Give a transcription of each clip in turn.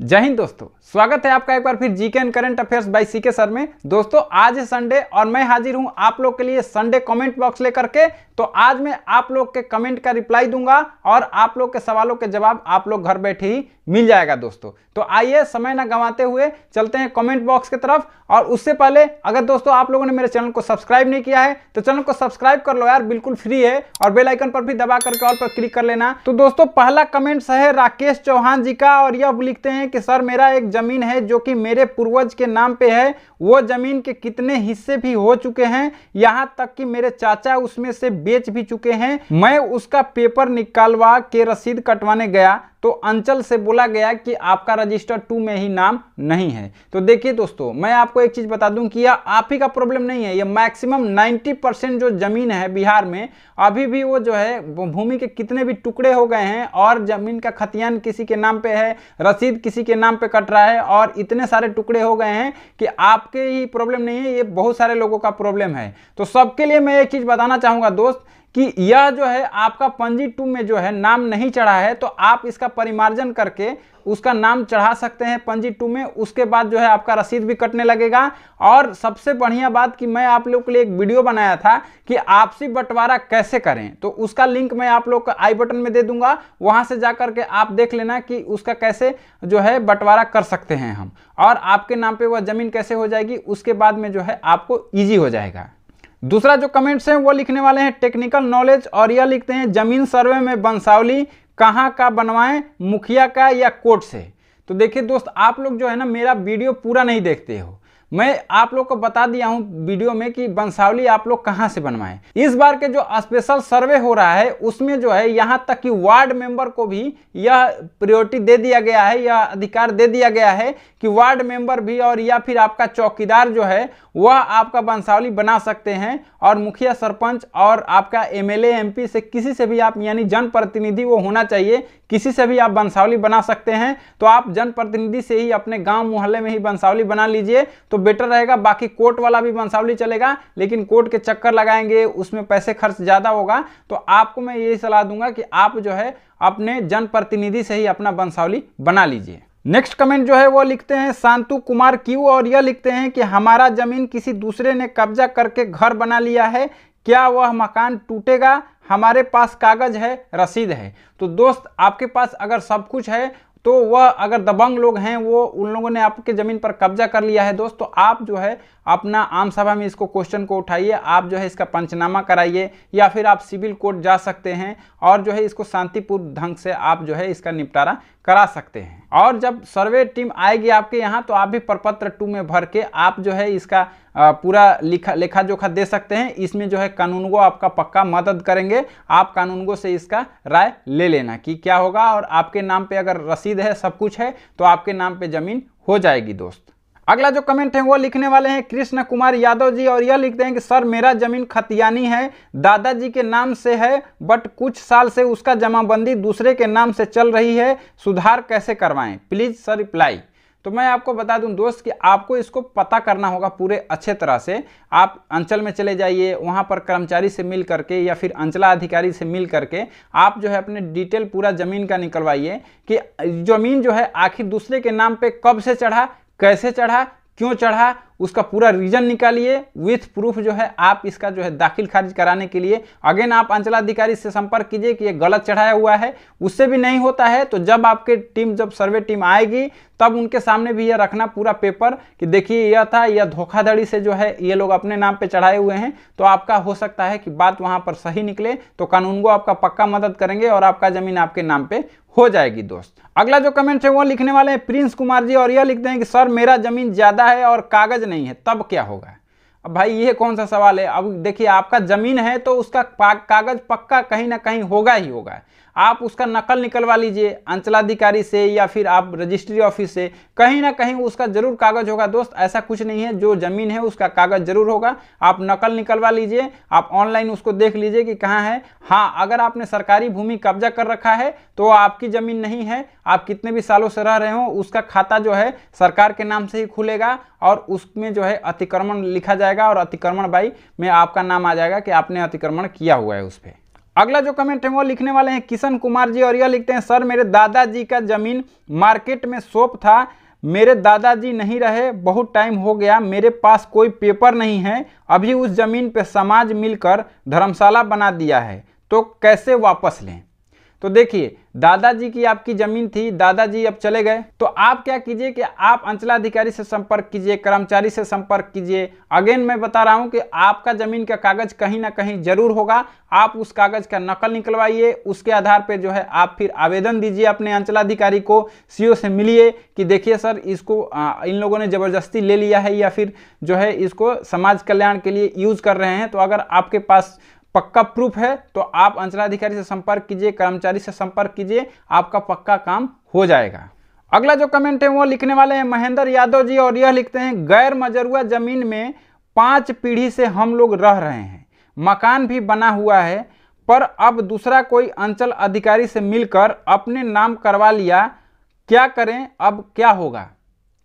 जय हिंद दोस्तों, स्वागत है आपका एक बार फिर GK and current affairs by CK sir में। दोस्तों आज है संडे और मैं हाजिर हूं आप लोग के लिए संडे कमेंट बॉक्स लेकर के। तो आज मैं आप लोग के कमेंट का रिप्लाई दूंगा और आप लोग के सवालों के जवाब आप लोग घर बैठे ही मिल जाएगा दोस्तों। तो आइए समय ना गंवाते हुए चलते हैं कमेंट बॉक्स की तरफ। और उससे पहले अगर दोस्तों आप लोगों ने मेरे चैनल को सब्सक्राइब नहीं किया है तो चैनल को सब्सक्राइब कर लो यार, बिल्कुल फ्री है, और बेल आइकन पर भी दबा करके ऑल पर क्लिक कर लेना। तो दोस्तों पहला कमेंट्स है राकेश चौहान जी का, और यह लिखते हैं कि सर मेरा एक जमीन है जो कि मेरे पूर्वज के नाम पे है, वो जमीन के कितने हिस्से भी हो चुके हैं, यहाँ तक कि मेरे चाचा उसमें से बेच भी चुके हैं। मैं उसका पेपर निकालवा के रसीद कटवाने गया तो अंचल से बोला गया कि आपका रजिस्टर 2 में ही नाम नहीं है। तो देखिए दोस्तों, मैं आपको एक चीज बता दूं कि यह आप ही का प्रॉब्लम नहीं है, यह मैक्सिमम 90% जो जमीन है बिहार में अभी भी वो जो है भूमि के कितने भी टुकड़े हो गए हैं और जमीन का खतियान किसी के नाम पे है, रसीद किसी के नाम पे कट रहा है और इतने सारे टुकड़े हो गए हैं कि आपके ही प्रॉब्लम नहीं है, ये बहुत सारे लोगों का प्रॉब्लम है। तो सबके लिए मैं एक चीज बताना चाहूंगा दोस्त कि यह जो है आपका पंजी 2 में जो है नाम नहीं चढ़ा है तो आप इसका परिमार्जन करके उसका नाम चढ़ा सकते हैं पंजी 2 में। उसके बाद जो है आपका रसीद भी कटने लगेगा। और सबसे बढ़िया बात कि मैं आप लोग के लिए एक वीडियो बनाया था कि आपसी बंटवारा कैसे करें, तो उसका लिंक मैं आप लोग को आई बटन में दे दूंगा, वहां से जाकर के आप देख लेना कि उसका कैसे जो है बंटवारा कर सकते हैं हम, और आपके नाम पे वह जमीन कैसे हो जाएगी, उसके बाद में जो है आपको ईजी हो जाएगा। दूसरा जो कमेंट्स हैं वो लिखने वाले हैं टेक्निकल नॉलेज, और यह लिखते हैं जमीन सर्वे में वंशावली कहाँ का बनवाएं, मुखिया का या कोर्ट से। तो देखिए दोस्त, आप लोग जो है ना मेरा वीडियो पूरा नहीं देखते हो। मैं आप लोग को बता दिया हूं वीडियो में कि वंशावली आप लोग कहां से बनवाएं। इस बार के जो स्पेशल सर्वे हो रहा है उसमें जो है यहां तक कि वार्ड मेंबर को भी यह प्रायोरिटी दे दिया गया है, यह अधिकार दे दिया गया है कि वार्ड मेंबर भी और या फिर आपका चौकीदार जो है वह आपका वंशावली बना सकते हैं। और मुखिया सरपंच और आपका एमएलए एमपी से किसी से भी आप, यानी जनप्रतिनिधि वो होना चाहिए, किसी से भी आप वंशावली बना सकते हैं। तो आप जनप्रतिनिधि से ही अपने गांव मोहल्ले में ही वंशावली बना लीजिए तो बेटर रहेगा। बाकी कोर्ट वाला भी वंशावली चलेगा, लेकिन कोर्ट के चक्कर लगाएंगे, उसमें पैसे खर्च ज्यादा होगा। तो आपको मैं यही सलाह दूंगा कि आप जो है अपने जनप्रतिनिधि से ही अपना वंशावली बना लीजिए। नेक्स्ट कमेंट जो है वो लिखते हैं शांतु कुमार क्यू, और यह लिखते हैं कि हमारा जमीन किसी दूसरे ने कब्जा करके घर बना लिया है, क्या वह मकान टूटेगा? हमारे पास कागज है, रसीद है। तो दोस्त आपके पास अगर सब कुछ है तो वह अगर दबंग लोग हैं वो उन लोगों ने आपके ज़मीन पर कब्जा कर लिया है दोस्त, तो आप जो है अपना आम सभा में इसको क्वेश्चन को उठाइए, आप जो है इसका पंचनामा कराइए, या फिर आप सिविल कोर्ट जा सकते हैं और जो है इसको शांतिपूर्ण ढंग से आप जो है इसका निपटारा करा सकते हैं। और जब सर्वे टीम आएगी आपके यहाँ तो आप भी प्रपत्र 2 में भर के आप जो है इसका पूरा लेखा जोखा दे सकते हैं। इसमें जो है कानूनगो आपका पक्का मदद करेंगे, आप कानूनगो से इसका राय ले लेना कि क्या होगा। और आपके नाम पे अगर रसीद है, सब कुछ है, तो आपके नाम पे जमीन हो जाएगी दोस्त। अगला जो कमेंट है वो लिखने वाले हैं कृष्ण कुमार यादव जी, और यह लिखते हैं कि सर मेरा जमीन खतियानी है, दादाजी के नाम से है, बट कुछ साल से उसका जमाबंदी दूसरे के नाम से चल रही है, सुधार कैसे करवाएं, प्लीज सर रिप्लाई। तो मैं आपको बता दूं दोस्त कि आपको इसको पता करना होगा पूरे अच्छे तरह से। आप अंचल में चले जाइए, वहां पर कर्मचारी से मिल करके या फिर अंचला अधिकारी से मिल करके आप जो है अपने डिटेल पूरा जमीन का निकलवाइए कि जमीन जो है आखिर दूसरे के नाम पे कब से चढ़ा, कैसे चढ़ा, क्यों चढ़ा, उसका पूरा रीजन निकालिए विथ प्रूफ। जो है आप इसका जो है दाखिल खारिज कराने के लिए अगेन आप अंचलाधिकारी से संपर्क कीजिए कि ये गलत चढ़ाया हुआ है। उससे भी नहीं होता है तो जब आपके टीम, जब सर्वे टीम आएगी तब उनके सामने भी यह रखना पूरा पेपर कि देखिए यह था, यह धोखाधड़ी से जो है ये लोग अपने नाम पे चढ़ाए हुए हैं। तो आपका हो सकता है कि बात वहां पर सही निकले, तो कानून को आपका पक्का मदद करेंगे और आपका जमीन आपके नाम पे हो जाएगी दोस्त। अगला जो कमेंट है वो लिखने वाले हैं प्रिंस कुमार जी, और यह लिखते हैं कि सर मेरा जमीन ज्यादा है और कागज नहीं है, तब क्या होगा? अब भाई ये कौन सा सवाल है? अब देखिए आपका जमीन है तो उसका कागज पक्का कहीं ना कहीं होगा ही होगा। आप उसका नकल निकलवा लीजिए अंचलाधिकारी से या फिर आप रजिस्ट्री ऑफिस से, कहीं ना कहीं उसका जरूर कागज होगा दोस्त। ऐसा कुछ नहीं है, जो जमीन है उसका कागज जरूर होगा। आप नकल निकलवा लीजिए, आप ऑनलाइन उसको देख लीजिए कि कहाँ है। हाँ, अगर आपने सरकारी भूमि कब्जा कर रखा है तो आपकी जमीन नहीं है, आप कितने भी सालों से रह रहे हो उसका खाता जो है सरकार के नाम से ही खुलेगा और उसमें जो है अतिक्रमण लिखा जाएगा और अतिक्रमण बाई में आपका नाम आ जाएगा कि आपने अतिक्रमण किया हुआ है उस पर। अगला जो कमेंट है वो लिखने वाले हैं किशन कुमार जी और यह लिखते हैं सर मेरे दादाजी का जमीन मार्केट में शॉप था, मेरे दादाजी नहीं रहे, बहुत टाइम हो गया, मेरे पास कोई पेपर नहीं है, अभी उस जमीन पे समाज मिलकर धर्मशाला बना दिया है, तो कैसे वापस लें। तो देखिए दादाजी की आपकी जमीन थी, दादाजी अब चले गए, तो आप क्या कीजिए कि आप अंचलाधिकारी से संपर्क कीजिए, कर्मचारी से संपर्क कीजिए। अगेन मैं बता रहा हूं कि आपका जमीन का कागज कहीं ना कहीं जरूर होगा, आप उस कागज का नकल निकलवाइए, उसके आधार पर जो है आप फिर आवेदन दीजिए अपने अंचलाधिकारी को, सीओ से मिलिए कि देखिए सर इसको इन लोगों ने जबरदस्ती ले लिया है या फिर जो है इसको समाज कल्याण के लिए यूज कर रहे हैं। तो अगर आपके पास पक्का प्रूफ है तो आप अंचलाधिकारी से संपर्क कीजिए, कर्मचारी से संपर्क कीजिए, आपका पक्का काम हो जाएगा। अगला जो कमेंट है वो लिखने वाले हैं महेंद्र यादव जी और यह लिखते हैं गैर मजरूआ जमीन में 5 पीढ़ी से हम लोग रह रहे हैं, मकान भी बना हुआ है, पर अब दूसरा कोई अंचल अधिकारी से मिलकर अपने नाम करवा लिया, क्या करें, अब क्या होगा।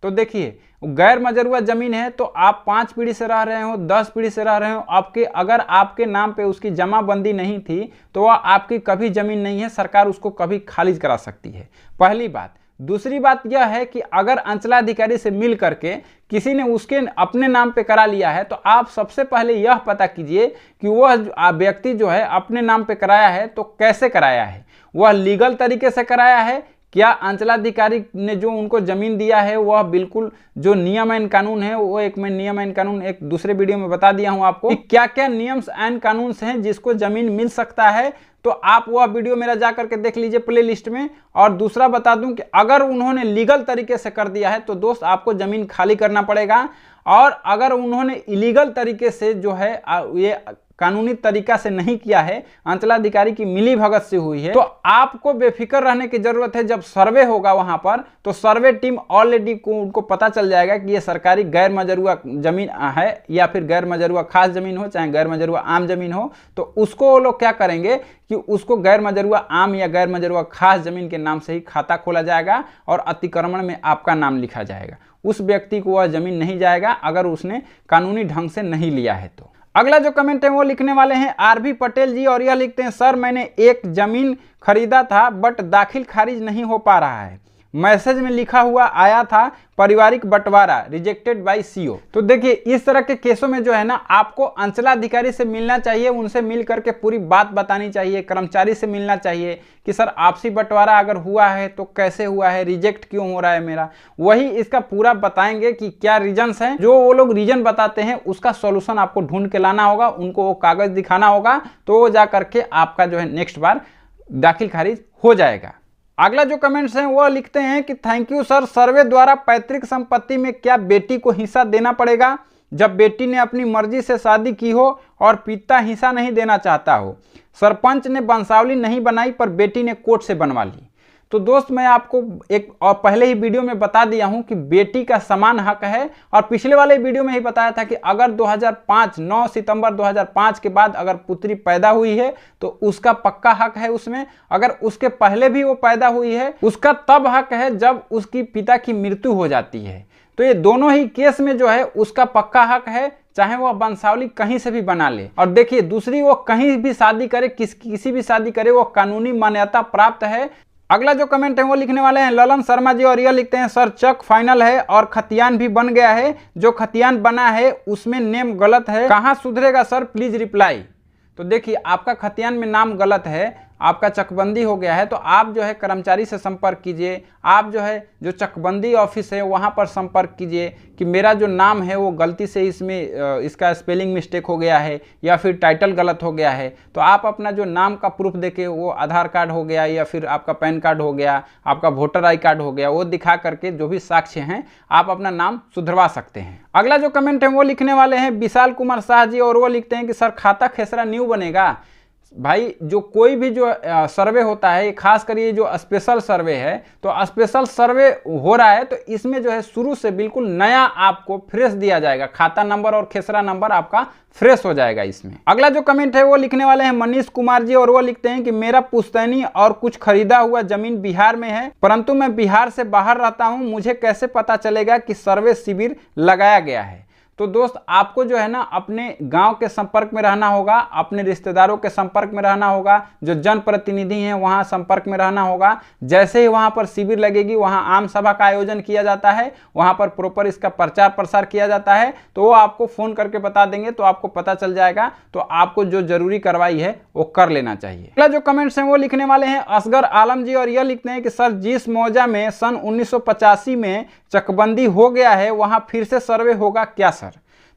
तो देखिए गैर मजरूआ जमीन है तो आप 5 पीढ़ी से रह रहे हो, 10 पीढ़ी से रह रहे हो, आपके अगर आपके नाम पे उसकी जमाबंदी नहीं थी तो वह आपकी कभी जमीन नहीं है, सरकार उसको कभी खारिज करा सकती है, पहली बात। दूसरी बात यह है कि अगर अंचलाधिकारी से मिल करके किसी ने उसके अपने नाम पे करा लिया है तो आप सबसे पहले यह पता कीजिए कि वह व्यक्ति जो है अपने नाम पे कराया है तो कैसे कराया है, वह लीगल तरीके से कराया है, क्या अंचलाधिकारी ने जो उनको जमीन दिया है वह बिल्कुल जो नियम एंड कानून है, वो एक मैं नियम एंड कानून एक दूसरे वीडियो में बता दिया हूं आपको कि क्या क्या नियम्स एंड कानून हैं जिसको जमीन मिल सकता है, तो आप वह वीडियो मेरा जा करके देख लीजिए प्ले लिस्ट में। और दूसरा बता दूं कि अगर उन्होंने लीगल तरीके से कर दिया है तो दोस्त आपको जमीन खाली करना पड़ेगा, और अगर उन्होंने इलीगल तरीके से जो है ये कानूनी तरीका से नहीं किया है, अंचलाधिकारी की मिली भगत से हुई है, तो आपको बेफिक्र रहने की जरूरत है। जब सर्वे होगा वहां पर तो सर्वे टीम ऑलरेडी को उनको पता चल जाएगा कि ये सरकारी गैर मजरूआ जमीन है या फिर गैर मजरूआ खास जमीन हो, चाहे गैर मजरूआ आम जमीन हो, तो उसको वो लोग क्या करेंगे कि उसको गैर मजरूआ आम या गैर मजरूआ खास जमीन के नाम से ही खाता खोला जाएगा और अतिक्रमण में आपका नाम लिखा जाएगा। उस व्यक्ति को वह जमीन नहीं जाएगा अगर उसने कानूनी ढंग से नहीं लिया है तो। अगला जो कमेंट है वो लिखने वाले हैं आरबी पटेल जी और यह लिखते हैं सर मैंने एक जमीन खरीदा था बट दाखिल खारिज नहीं हो पा रहा है, मैसेज में लिखा हुआ आया था पारिवारिक बंटवारा रिजेक्टेड बाय सीओ। तो देखिए इस तरह के केसों में जो है ना आपको अंचलाधिकारी से मिलना चाहिए, उनसे मिल करके पूरी बात बतानी चाहिए, कर्मचारी से मिलना चाहिए कि सर आपसी बंटवारा अगर हुआ है तो कैसे हुआ है, रिजेक्ट क्यों हो रहा है मेरा, वही इसका पूरा बताएंगे कि क्या रीजंस हैं। जो वो लोग रीजन बताते हैं उसका सॉल्यूशन आपको ढूंढ के लाना होगा, उनको वो कागज दिखाना होगा, तो वो जा करके आपका जो है नेक्स्ट बार दाखिल खारिज हो जाएगा। अगला जो कमेंट्स हैं वो लिखते हैं कि थैंक यू सर, सर्वे द्वारा पैतृक संपत्ति में क्या बेटी को हिस्सा देना पड़ेगा जब बेटी ने अपनी मर्जी से शादी की हो और पिता हिस्सा नहीं देना चाहता हो, सरपंच ने वंशावली नहीं बनाई पर बेटी ने कोर्ट से बनवा ली। तो दोस्त मैं आपको एक और पहले ही वीडियो में बता दिया हूं कि बेटी का समान हक है, और पिछले वाले वीडियो में ही बताया था कि अगर 9 सितंबर 2005 के बाद अगर पुत्री पैदा हुई है तो उसका पक्का हक है उसमें, अगर उसके पहले भी वो पैदा हुई है उसका तब हक है जब उसकी पिता की मृत्यु हो जाती है। तो ये दोनों ही केस में जो है उसका पक्का हक है, चाहे वह वंशावली कहीं से भी बना ले। और देखिए दूसरी वो कहीं भी शादी करे, किसी भी शादी करे, वो कानूनी मान्यता प्राप्त है। अगला जो कमेंट है वो लिखने वाले हैं ललन शर्मा जी और यह लिखते हैं सर चेक फाइनल है और खतियान भी बन गया है, जो खतियान बना है उसमें नेम गलत है, कहाँ सुधरेगा सर, प्लीज रिप्लाई। तो देखिए आपका खतियान में नाम गलत है, आपका चकबंदी हो गया है, तो आप जो है कर्मचारी से संपर्क कीजिए, आप जो है जो चकबंदी ऑफिस है वहाँ पर संपर्क कीजिए कि मेरा जो नाम है वो गलती से इसमें इसका स्पेलिंग मिस्टेक हो गया है या फिर टाइटल गलत हो गया है। तो आप अपना जो नाम का प्रूफ देके, वो आधार कार्ड हो गया या फिर आपका पैन कार्ड हो गया, आपका वोटर आई कार्ड हो गया, वो दिखा करके जो भी साक्ष्य हैं आप अपना नाम सुधरवा सकते हैं। अगला जो कमेंट है वो लिखने वाले हैं विशाल कुमार शाह जी और वो लिखते हैं कि सर खाता खेसरा न्यू बनेगा। भाई जो कोई भी जो सर्वे होता है, खास कर ये जो स्पेशल सर्वे है, तो स्पेशल सर्वे हो रहा है तो इसमें जो है शुरू से बिल्कुल नया आपको फ्रेश दिया जाएगा, खाता नंबर और खेसरा नंबर आपका फ्रेश हो जाएगा इसमें। अगला जो कमेंट है वो लिखने वाले हैं मनीष कुमार जी और वो लिखते हैं कि मेरा पुश्तैनी और कुछ खरीदा हुआ जमीन बिहार में है, परंतु मैं बिहार से बाहर रहता हूं, मुझे कैसे पता चलेगा कि सर्वे शिविर लगाया गया है। तो दोस्त आपको जो है ना अपने गांव के संपर्क में रहना होगा, अपने रिश्तेदारों के संपर्क में रहना होगा, जो जनप्रतिनिधि हैं वहां संपर्क में रहना होगा। जैसे ही वहां पर शिविर लगेगी, वहां आम सभा का आयोजन किया जाता है, वहां पर प्रॉपर इसका प्रचार प्रसार किया जाता है, तो वो आपको फोन करके बता देंगे, तो आपको पता चल जाएगा। तो आपको जो जरूरी कार्रवाई है वो कर लेना चाहिए। अगला जो कमेंट्स हैं वो लिखने वाले हैं असगर आलम जी, और यह लिखते हैं कि सर जिस मौजा में सन 1985 में चकबंदी हो गया है वहां फिर से सर्वे होगा क्या सर?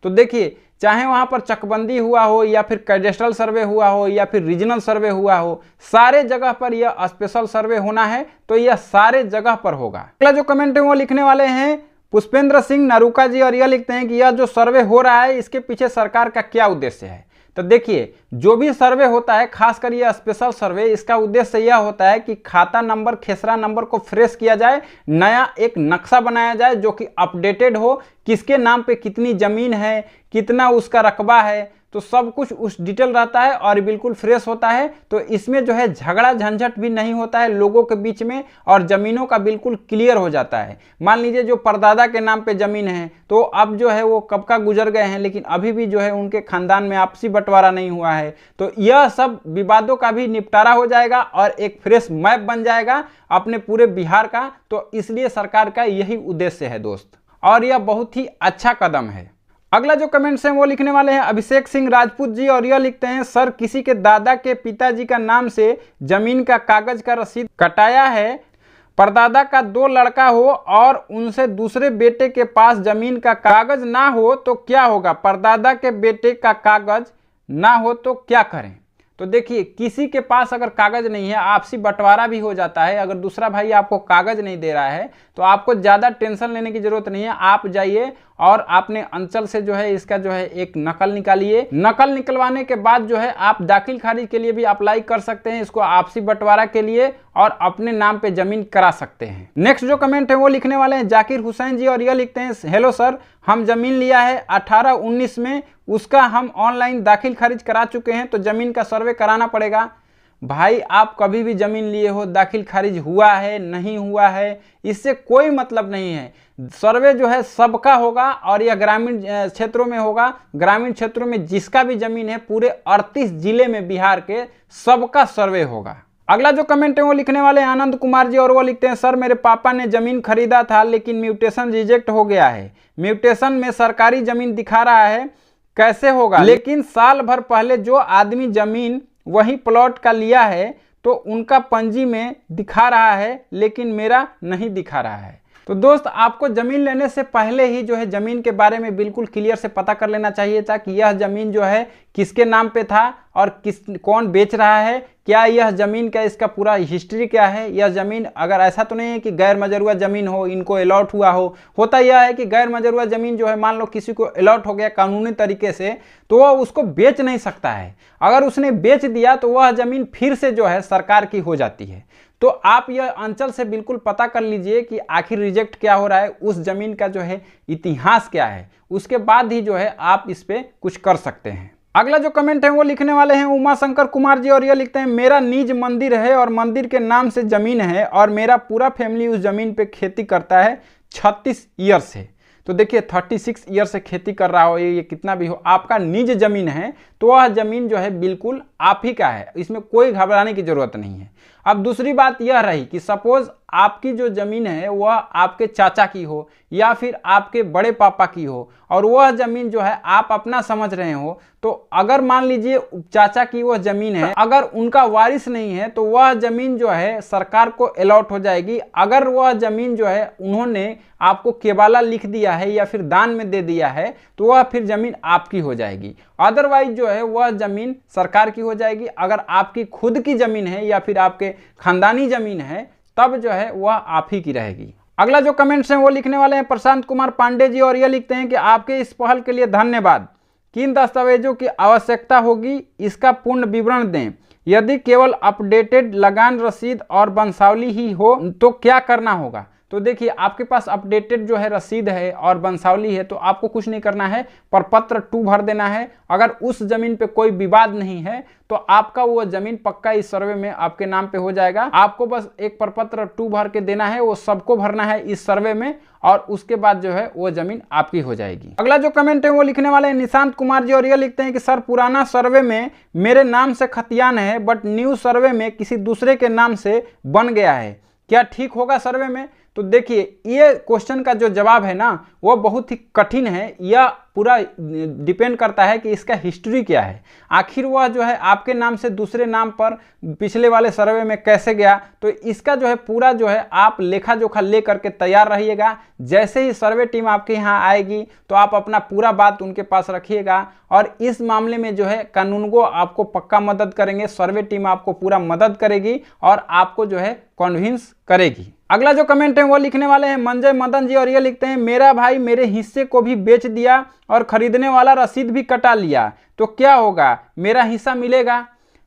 तो देखिए, चाहे वहां पर चकबंदी हुआ हो या फिर कैडेस्ट्रल सर्वे हुआ हो या फिर रीजनल सर्वे हुआ हो, सारे जगह पर यह स्पेशल सर्वे होना है, तो यह सारे जगह पर होगा। अगला जो कमेंट है वो लिखने वाले हैं पुष्पेंद्र सिंह नरूका जी, और यह लिखते हैं कि यह जो सर्वे हो रहा है इसके पीछे सरकार का क्या उद्देश्य है? तो देखिए, जो भी सर्वे होता है, खासकर यह स्पेशल सर्वे, इसका उद्देश्य यह होता है कि खाता नंबर, खेसरा नंबर को फ्रेश किया जाए, नया एक नक्शा बनाया जाए जो कि अपडेटेड हो, किसके नाम पे कितनी जमीन है, कितना उसका रकबा है, तो सब कुछ उस डिटेल रहता है और बिल्कुल फ्रेश होता है। तो इसमें जो है झगड़ा झंझट भी नहीं होता है लोगों के बीच में, और जमीनों का बिल्कुल क्लियर हो जाता है। मान लीजिए जो परदादा के नाम पे जमीन है, तो अब जो है वो कब का गुजर गए हैं, लेकिन अभी भी जो है उनके खानदान में आपसी बंटवारा नहीं हुआ है, तो यह सब विवादों का भी निपटारा हो जाएगा और एक फ्रेश मैप बन जाएगा अपने पूरे बिहार का। तो इसलिए सरकार का यही उद्देश्य है दोस्त, और यह बहुत ही अच्छा कदम है। अगला जो कमेंट्स हैं वो लिखने वाले हैं अभिषेक सिंह राजपूत जी, और यह लिखते हैं सर किसी के दादा के पिताजी का नाम से जमीन का कागज का रसीद कटाया है, परदादा का 2 लड़का हो और उनसे दूसरे बेटे के पास जमीन का कागज ना हो तो क्या होगा? परदादा के बेटे का कागज ना हो तो क्या करें? तो देखिए, किसी के पास अगर कागज नहीं है, आपसी बंटवारा भी हो जाता है, अगर दूसरा भाई आपको कागज नहीं दे रहा है तो आपको ज़्यादा टेंशन लेने की जरूरत नहीं है। आप जाइए और अपने अंचल से जो है इसका जो है एक नकल निकालिए। नकल निकलवाने के बाद जो है आप दाखिल खारिज के लिए भी अप्लाई कर सकते हैं, इसको आपसी बंटवारा के लिए, और अपने नाम पे जमीन करा सकते हैं। नेक्स्ट जो कमेंट है वो लिखने वाले हैं जाकिर हुसैन जी, और यह लिखते हैं हेलो सर, हम जमीन लिया है 18-19 में, उसका हम ऑनलाइन दाखिल खारिज करा चुके हैं, तो जमीन का सर्वे कराना पड़ेगा। भाई आप कभी भी जमीन लिए हो, दाखिल खारिज हुआ है नहीं हुआ है, इससे कोई मतलब नहीं है। सर्वे जो है सबका होगा, और यह ग्रामीण क्षेत्रों में होगा। ग्रामीण क्षेत्रों में जिसका भी जमीन है, पूरे 38 जिले में बिहार के, सबका सर्वे होगा। अगला जो कमेंट है वो लिखने वाले हैं आनंद कुमार जी, और वो लिखते हैं सर मेरे पापा ने जमीन खरीदा था लेकिन म्यूटेशन रिजेक्ट हो गया है, म्यूटेशन में सरकारी जमीन दिखा रहा है, कैसे होगा? लेकिन साल भर पहले जो आदमी जमीन वही प्लॉट का लिया है तो उनका पंजी में दिखा रहा है, लेकिन मेरा नहीं दिखा रहा है। तो दोस्त, आपको जमीन लेने से पहले ही जो है जमीन के बारे में बिल्कुल क्लियर से पता कर लेना चाहिए था कि यह जमीन जो है किसके नाम पे था और कौन बेच रहा है, क्या यह जमीन का इसका पूरा हिस्ट्री क्या है। यह जमीन अगर ऐसा तो नहीं है कि गैर मजरूआ जमीन हो, इनको अलॉट हुआ हो। होता यह है कि गैर मजरूआ जमीन जो है, मान लो किसी को अलॉट हो गया कानूनी तरीके से, तो वह उसको बेच नहीं सकता है। अगर उसने बेच दिया तो वह जमीन फिर से जो है सरकार की हो जाती है। तो आप यह अंचल से बिल्कुल पता कर लीजिए कि आखिर रिजेक्ट क्या हो रहा है, उस जमीन का जो है इतिहास क्या है, उसके बाद ही जो है आप इस पे कुछ कर सकते हैं। अगला जो कमेंट है वो लिखने वाले हैं उमा शंकर कुमार जी, और यह लिखते हैं मेरा निज मंदिर है और मंदिर के नाम से जमीन है और मेरा पूरा फैमिली उस जमीन पे खेती करता है 36 ईयर से। तो देखिए 36 ईयर से खेती कर रहा हो, ये कितना भी हो, आपका निज जमीन है तो वह जमीन जो है बिल्कुल आप ही का है, इसमें कोई घबराने की जरूरत नहीं है। अब दूसरी बात यह रही कि सपोज आपकी जो जमीन है वह आपके चाचा की हो या फिर आपके बड़े पापा की हो, और वह जमीन जो है आप अपना समझ रहे हो, तो अगर मान लीजिए चाचा की वह जमीन है, अगर उनका वारिस नहीं है तो वह जमीन जो है सरकार को अलॉट हो जाएगी। अगर वह जमीन जो है उन्होंने आपको केबाला लिख दिया है या फिर दान में दे दिया है तो वह फिर जमीन आपकी हो जाएगी, अदरवाइज जो है वह जमीन सरकार की हो जाएगी। अगर आपकी खुद की जमीन है या फिर आपके खानदानी जमीन है तब जो है वह आप ही की रहेगी। अगला जो कमेंट्स हैं वो लिखने वाले हैं प्रशांत कुमार पांडे जी, और यह लिखते हैं कि आपके इस पहल के लिए धन्यवाद, किन दस्तावेजों की आवश्यकता होगी इसका पूर्ण विवरण दें, यदि केवल अपडेटेड लगान रसीद और वंशावली ही हो तो क्या करना होगा। तो देखिए आपके पास अपडेटेड जो है रसीद है और वंशावली है, तो आपको कुछ नहीं करना है, प्रपत्र 2 भर देना है। अगर उस जमीन पे कोई विवाद नहीं है तो आपका वो जमीन पक्का इस सर्वे में आपके नाम पे हो जाएगा। आपको बस एक प्रपत्र 2 भर के देना है, वो सबको भरना है इस सर्वे में, और उसके बाद जो है वो जमीन आपकी हो जाएगी। अगला जो कमेंट है वो लिखने वाले हैं निशांत कुमार जी, और ये लिखते हैं कि सर पुराना सर्वे में मेरे नाम से खतियान है, बट न्यू सर्वे में किसी दूसरे के नाम से बन गया है, क्या ठीक होगा सर्वे में? तो देखिए ये क्वेश्चन का जो जवाब है ना वो बहुत ही कठिन है। यह पूरा डिपेंड करता है कि इसका हिस्ट्री क्या है, आखिर वह जो है आपके नाम से दूसरे नाम पर पिछले वाले सर्वे में कैसे गया। तो इसका जो है पूरा जो है आप लेखा जोखा ले करके तैयार रहिएगा। जैसे ही सर्वे टीम आपके यहाँ आएगी तो आप अपना पूरा बात उनके पास रखिएगा, और इस मामले में जो है कानूनगो आपको पक्का मदद करेंगे, सर्वे टीम आपको पूरा मदद करेगी और आपको जो है कन्विंस करेगी। अगला जो कमेंट है वो लिखने वाले हैं मंजय मदन जी, और ये लिखते हैं मेरा भाई मेरे हिस्से को भी बेच दिया और खरीदने वाला रसीद भी कटा लिया, तो क्या होगा, मेरा हिस्सा मिलेगा?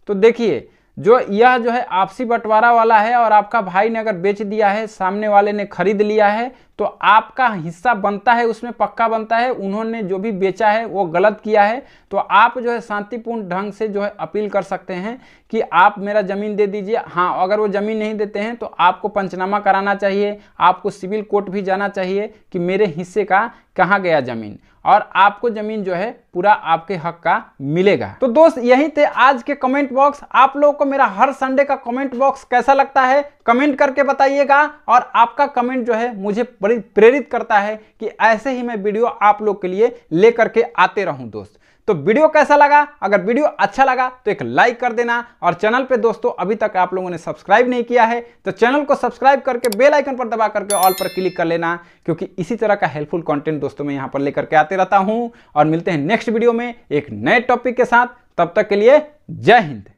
तो देखिए यह जो है आपसी बंटवारा वाला है, और आपका भाई ने अगर बेच दिया है, सामने वाले ने खरीद लिया है, तो आपका हिस्सा बनता है, उसमें पक्का बनता है। उन्होंने जो भी बेचा है वो गलत किया है, तो आप जो है शांतिपूर्ण ढंग से जो है अपील कर सकते हैं कि आप मेरा ज़मीन दे दीजिए। हाँ, अगर वो ज़मीन नहीं देते हैं तो आपको पंचनामा कराना चाहिए, आपको सिविल कोर्ट भी जाना चाहिए कि मेरे हिस्से का कहाँ गया ज़मीन, और आपको ज़मीन जो है पूरा आपके हक का मिलेगा। तो दोस्त यही थे आज के कमेंट बॉक्स। आप लोगों को मेरा हर संडे का कमेंट बॉक्स कैसा लगता है कमेंट करके बताइएगा, और आपका कमेंट जो है मुझे बड़ी प्रेरित करता है कि ऐसे ही मैं वीडियो आप लोग के लिए लेकर के आते रहूं दोस्त। तो वीडियो कैसा लगा? अगर वीडियो अच्छा लगा तो एक लाइक कर देना, और चैनल पे दोस्तों अभी तक आप लोगों ने सब्सक्राइब नहीं किया है तो चैनल को सब्सक्राइब करके बेल आइकन पर दबा करके ऑल पर क्लिक कर लेना, क्योंकि इसी तरह का हेल्पफुल कंटेंट दोस्तों मैं यहाँ पर लेकर के आते रहता हूँ। और मिलते हैं नेक्स्ट वीडियो में एक नए टॉपिक के साथ, तब तक के लिए जय हिंद।